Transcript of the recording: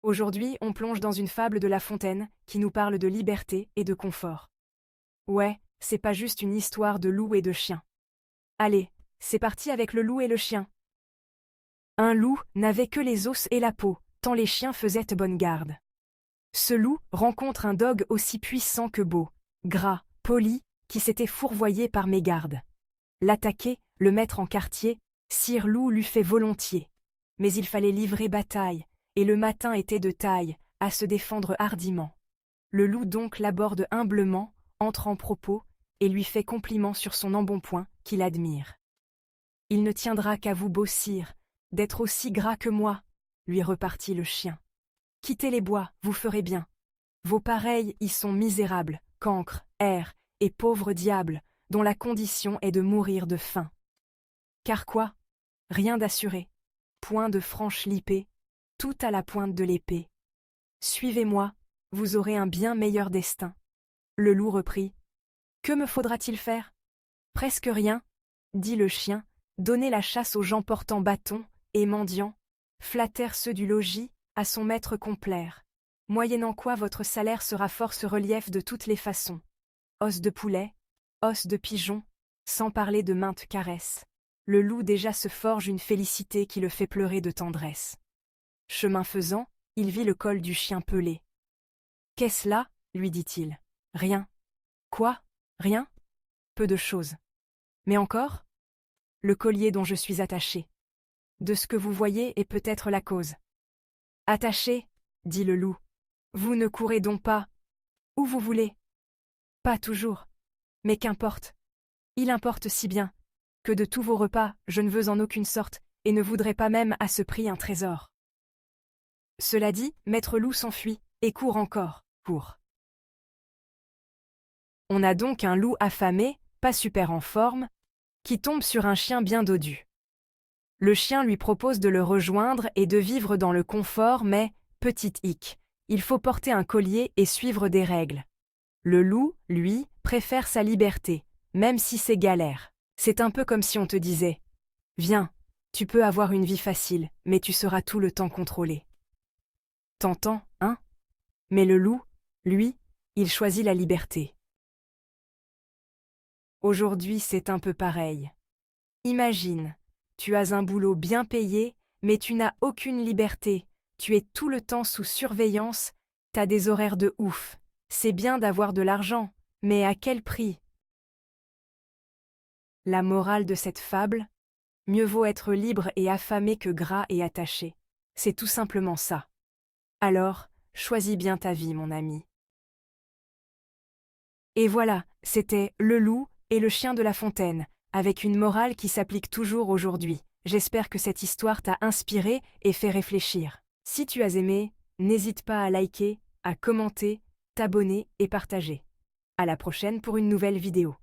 Aujourd'hui, on plonge dans une fable de La Fontaine qui nous parle de liberté et de confort. Ouais, c'est pas juste une histoire de loup et de chien. Allez, c'est parti avec le loup et le chien. Un loup n'avait que les os et la peau, tant les chiens faisaient bonne garde. Ce loup rencontre un dogue aussi puissant que beau, gras, poli, qui s'était fourvoyé par mégarde. L'attaquer, le mettre en quartier, Sire Loup l'eût fait volontiers. Mais il fallait livrer bataille, et le matin était de taille, à se défendre hardiment. Le loup donc l'aborde humblement, entre en propos, et lui fait compliment sur son embonpoint, qu'il admire. Il ne tiendra qu'à vous, beau sire, d'être aussi gras que moi, lui repartit le chien. Quittez les bois, vous ferez bien. Vos pareils y sont misérables, cancres, airs, et pauvres diables, dont la condition est de mourir de faim. Car quoi? Rien d'assuré. Point de franche lipée, tout à la pointe de l'épée. Suivez-moi, vous aurez un bien meilleur destin. Le loup reprit. Que me faudra-t-il faire? Presque rien, dit le chien, donner la chasse aux gens portant bâton, et mendiants, flatter ceux du logis, à son maître complaire, moyennant quoi votre salaire sera force relief de toutes les façons. Os de poulet, os de pigeon, sans parler de maintes caresses. Le loup déjà se forge une félicité qui le fait pleurer de tendresse. Chemin faisant, il vit le col du chien pelé. Qu'est-ce là? Lui dit-il. Rien. Quoi? Rien? Peu de choses. Mais encore? Le collier dont je suis attaché. De ce que vous voyez est peut-être la cause. Attaché, dit le loup. Vous ne courez donc pas. Où vous voulez? Pas toujours. Mais qu'importe. Il importe si bien que de tous vos repas, je ne veux en aucune sorte, et ne voudrais pas même à ce prix un trésor. Cela dit, maître loup s'enfuit, et court encore, court. On a donc un loup affamé, pas super en forme, qui tombe sur un chien bien dodu. Le chien lui propose de le rejoindre et de vivre dans le confort, mais, petite hic, il faut porter un collier et suivre des règles. Le loup, lui, préfère sa liberté, même si c'est galère. C'est un peu comme si on te disait « Viens, tu peux avoir une vie facile, mais tu seras tout le temps contrôlé. » Tentant, hein? Mais le loup, lui, il choisit la liberté. Aujourd'hui, c'est un peu pareil. Imagine, tu as un boulot bien payé, mais tu n'as aucune liberté, tu es tout le temps sous surveillance, t'as des horaires de ouf. C'est bien d'avoir de l'argent, mais à quel prix? La morale de cette fable? Mieux vaut être libre et affamé que gras et attaché. C'est tout simplement ça. Alors, choisis bien ta vie, mon ami. Et voilà, c'était Le loup et le chien de La Fontaine, avec une morale qui s'applique toujours aujourd'hui. J'espère que cette histoire t'a inspiré et fait réfléchir. Si tu as aimé, n'hésite pas à liker, à commenter, t'abonner et partager. À la prochaine pour une nouvelle vidéo.